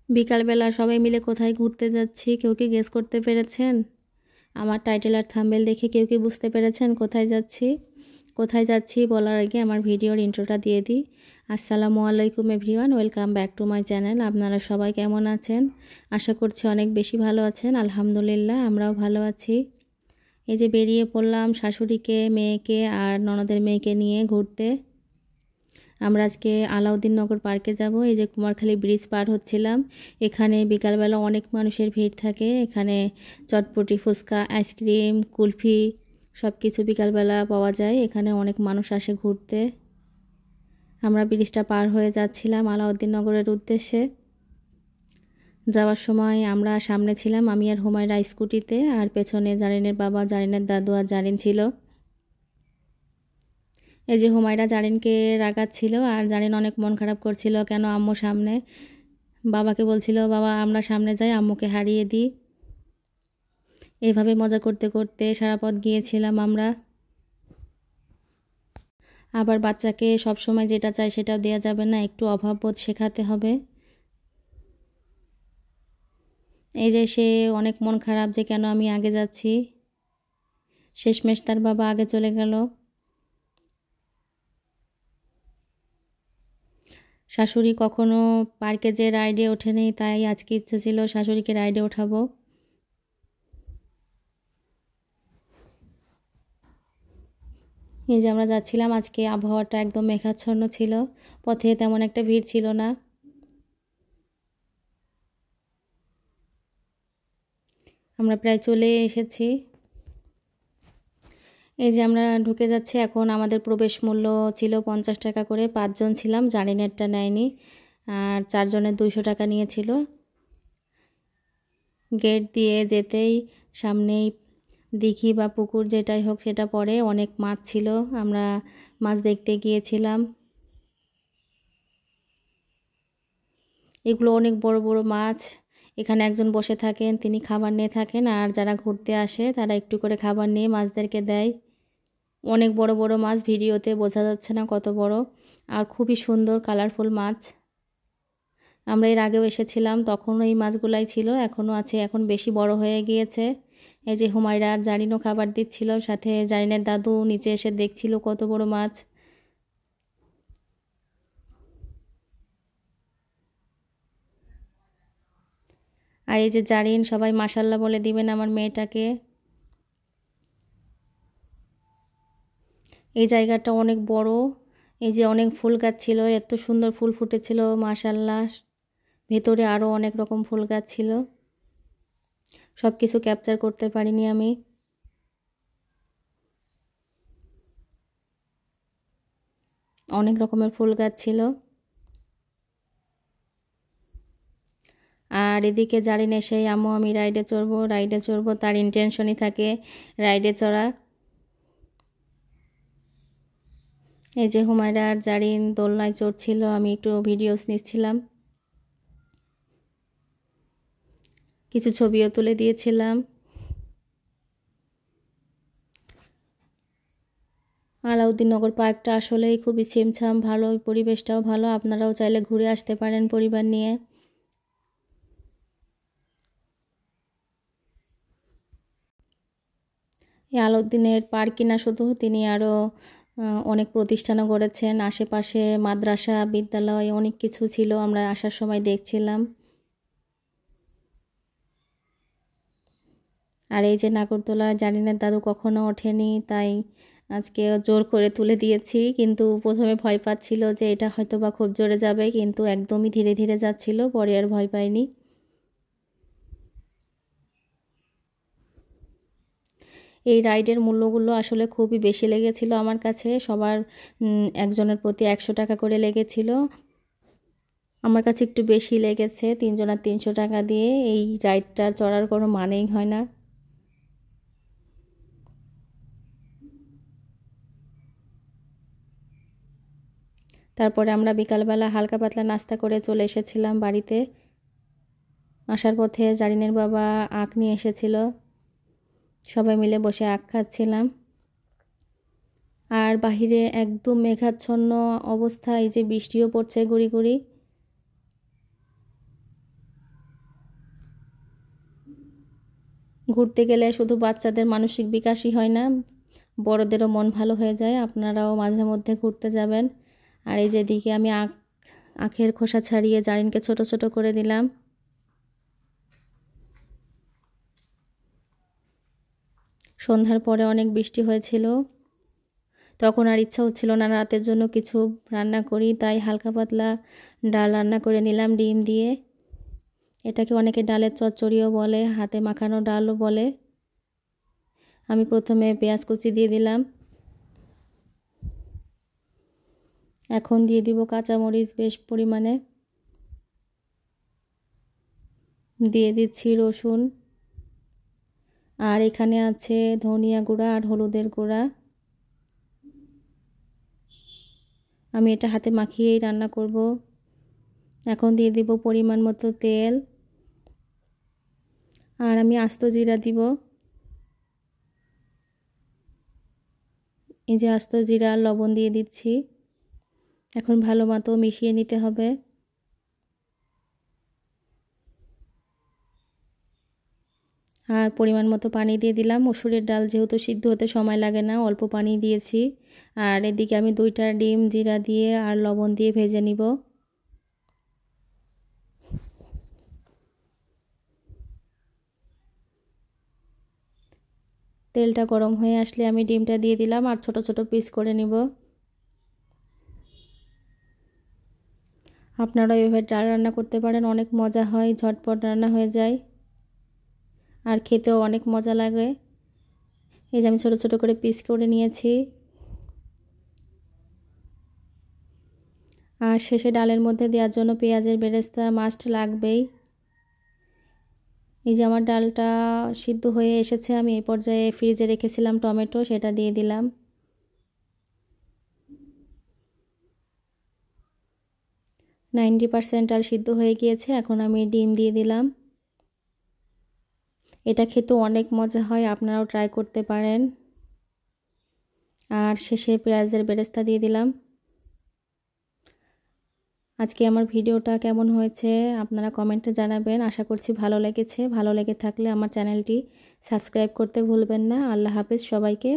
বিকালবেলা সবাই মিলে কোথায় ঘুরতে যাচ্ছি কেউ কি গেস করতে পেরেছেন? আমার টাইটেল আর থাম্বনেল দেখে কেউ কি বুঝতে পেরেছেন কোথায় যাচ্ছি? কোথায় যাচ্ছি বলার আগে আমার ভিডিওর ইন্ট্রোটা দিয়ে দিই। আসসালামু আলাইকুম everyone, welcome back to my channel. আপনারা সবাই কেমন আছেন? আশা করছি অনেক বেশি ভালো আছেন। আলহামদুলিল্লাহ আমরাও ভালো আছি। এই যে বেরিয়ে পড়লাম শাশুড়িকে, মেয়েকে আর ননদের মেয়েকে নিয়ে ঘুরতে। আমরা আজকে আলাউদ্দিননগর পার্কে যাব। এই যে কুমারখালী ব্রিজ পার হচ্ছিলাম। এখানে বিকালবেলা অনেক মানুষের ভিড় থাকে। এখানে চটপটি, ফুচকা, আইসক্রিম, কুলফি সব কিছু বিকালবেলা পাওয়া যায়। এখানে অনেক মানুষ আসে ঘুরতে। আমরা ব্রিজটা পার হয়ে যাচ্ছিলাম আলাউদ্দিননগরের উদ্দেশ্যে। যাওয়ার সময় আমরা সামনে ছিলাম, আমি আর হুমায়রা স্কুটিতে, আর পেছনে জারিনের বাবা, জারিনের দাদু আর জারিন ছিল। এই যে হুমায়রা জারিনকে রাগাচ্ছিল আর জারিন অনেক মন খারাপ করছিল কেন আম্মু সামনে। বাবাকে বলছিল বাবা আমরা সামনে যাই, আম্মুকে হারিয়ে দিই। এভাবে মজা করতে করতে সারা পথ গিয়েছিলাম আমরা। আবার বাচ্চাকে সব সময় যেটা চাই সেটাও দেওয়া যাবে না, একটু অভাববোধ শেখাতে হবে। এই যে সে অনেক মন খারাপ যে কেন আমি আগে যাচ্ছি। শেষমেশ তার বাবা আগে চলে গেল। শাশুড়ি কখনো পার্কে যে রাইডে ওঠেনি, তাই আজকে ইচ্ছে ছিল শাশুড়িকে রাইডে ওঠাবো। এই যে আমরা যাচ্ছিলাম, আজকে আবহাওয়াটা একদম মেঘাচ্ছন্ন ছিল, পথে তেমন একটা ভিড় ছিল না। আমরা প্রায় চলে এসেছি। এই যে আমরা ঢুকে যাচ্ছি এখন। আমাদের প্রবেশ মূল্য ছিল 50 টাকা করে, 5 জন ছিলাম, জারিনেরটা নেয়নি, আর 4 জনের 200 টাকা নিয়েছিল। গেট দিয়ে যেতেই সামনেই দিঘি বা পুকুর যেটাই হোক সেটা পড়ে, অনেক মাছ ছিল, আমরা মাছ দেখতে গিয়েছিলাম। এগুলো অনেক বড় বড় মাছ। এখানে একজন বসে থাকেন, তিনি খাবার নিয়ে থাকেন, আর যারা ঘুরতে আসে তারা একটু করে খাবার নিয়ে মাছদেরকে দেয়। অনেক বড় বড় মাছ, ভিডিওতে বোঝা যাচ্ছে না কত বড়, আর খুবই সুন্দর কালারফুল মাছ। আমরা এর আগেও এসেছিলাম, তখনও এই মাছগুলাই ছিল, এখনও আছে, এখন বেশি বড় হয়ে গিয়েছে। এই যে হুমায়রা আর জারিনও খাবার দিচ্ছিল, সাথে জারিনের দাদু নিচে এসে দেখছিল কত বড় মাছ। আর এই যে জারিন, সবাই মাশাল্লাহ বলে দিবেন আমার মেয়েটাকে। এই জায়গাটা অনেক বড়। এই যে অনেক ফুল গাছ ছিল, এত সুন্দর ফুল ফুটেছিল মাশাল্লাহ। ভেতরে আরও অনেক রকম ফুল গাছ ছিল, সব কিছু ক্যাপচার করতে পারিনি আমি। অনেক রকমের ফুল গাছ ছিল। আর এদিকে জারিন এসে আম্মু আমি রাইডে চড়বো, রাইডে চড়বো, তার ইন্টেনশনই থাকে রাইডে চড়া। এই যে হুমায়রা আর জারিন দোলনায় চড়ছিল, আমি একটু ভিডিওস নিচ্ছিলাম, কিছু ছবিও তুলে দিয়েছিলাম। আলাউদ্দিননগর পার্কটা আসলেই খুবই ছিমছাম, ভালো, পরিবেশটাও ভালো। আপনারাও চাইলে ঘুরে আসতে পারেন পরিবার নিয়ে। এই আলাউদ্দিনের পার্ক কিনা শুধু, তিনি আরও অনেক প্রতিষ্ঠানও গড়েছেন। আশেপাশে মাদ্রাসা, বিদ্যালয় অনেক কিছু ছিল, আমরা আসার সময় দেখছিলাম। আর এই যে নাগরদোলা, জারিনের দাদু কখনো ওঠেনি, তাই আজকে জোর করে তুলে দিয়েছি। কিন্তু প্রথমে ভয় পাচ্ছিল যে এটা হয়তো বা খুব জোরে যাবে, কিন্তু একদমই ধীরে ধীরে যাচ্ছিল, পরে আর ভয় পাইনি। এই রাইডের মূল্যগুলো আসলে খুবই বেশি লেগেছিল আমার কাছে। সবার একজনের প্রতি 100 টাকা করে লেগেছিল। আমার কাছে একটু বেশি লেগেছে, 3 জনের 300 টাকা দিয়ে এই রাইডটা চড়ার কোনো মানেই হয় না। তারপরে আমরা বিকালবেলা হালকা পাতলা নাস্তা করে চলে এসেছিলাম বাড়িতে। আসার পথে জারিনের বাবা আখ নিয়ে এসেছিল, সবাই মিলে বসে আখ খাচ্ছিলাম। আর বাহিরে একদম মেঘাচ্ছন্ন অবস্থা, এই যে বৃষ্টিও পড়ছে গুড়ি গুড়ি। ঘুরতে গেলে শুধু বাচ্চাদের মানসিক বিকাশই হয় না, বড়দেরও মন ভালো হয়ে যায়। আপনারাও মাঝে মধ্যে ঘুরতে যাবেন। আর এই যেদিকে আমি আখের খোসা ছাড়িয়ে জারিনকে ছোট ছোট করে দিলাম। সন্ধ্যার পরে অনেক বৃষ্টি হয়েছিল, তখন আর ইচ্ছা হচ্ছিল না রাতের জন্য কিছু রান্না করি, তাই হালকা পাতলা ডাল রান্না করে নিলাম ডিম দিয়ে। এটাকে অনেকে ডালের চচ্চড়িও বলে, হাতে মাখানো ডালও বলে। আমি প্রথমে পেঁয়াজ কুচি দিয়ে দিলাম, এখন দিয়ে দিব কাঁচামরিচ বেশ পরিমাণে, দিয়ে দিচ্ছি রসুন, আর এখানে আছে ধনিয়া গুঁড়া আর হলুদের গুঁড়া। আমি এটা হাতে মাখিয়েই রান্না করব। এখন দিয়ে দিব পরিমাণ মতো তেল, আর আমি আস্ত জিরা দিব। এই যে আস্ত জিরা আর লবণ দিয়ে দিচ্ছি। এখন ভালো মতো মিশিয়ে নিতে হবে। আর পরিমাণ মতো পানি দিয়ে দিলাম। মসুরের ডাল যেহেতু সিদ্ধ হতে সময় লাগে না, অল্প পানি দিয়েছি। আর এদিকে আমি 2টা ডিম জিরা দিয়ে আর লবণ দিয়ে ভেজে নিব। তেলটা গরম হয়ে আসলে আমি ডিমটা দিয়ে দিলাম আর ছোট ছোট পিস করে নিব। আপনারা এভাবে ডাল রান্না করতে পারেন, অনেক মজা হয়, ঝটপট রান্না হয়ে যায় আর খেতেও অনেক মজা লাগে। এই যে আমি ছোট ছোট করে পিস করে নিয়েছি। আর শেষে ডালের মধ্যে দেওয়ার জন্য পেঁয়াজের বেরেস্তা মাস্ট লাগবেই। এই যে আমার ডালটা সিদ্ধ হয়ে এসেছে, আমি এই পর্যায়ে ফ্রিজে রেখেছিলাম টমেটো, সেটা দিয়ে দিলাম। নাইনটি পারসেন্ট ডাল সিদ্ধ হয়ে গিয়েছে, এখন আমি ডিম দিয়ে দিলাম। এটা খেতে অনেক মজা হয়, আপনারাও ট্রাই করতে পারেন। আর শেষে পেঁয়াজের বেরেস্তা দিয়ে দিলাম। আজকে আমার ভিডিওটা কেমন হয়েছে আপনারা কমেন্টে জানাবেন। আশা করছি ভালো লেগেছে। ভালো লেগে থাকলে আমার চ্যানেলটি সাবস্ক্রাইব করতে ভুলবেন না। আল্লাহ হাফেজ সবাইকে।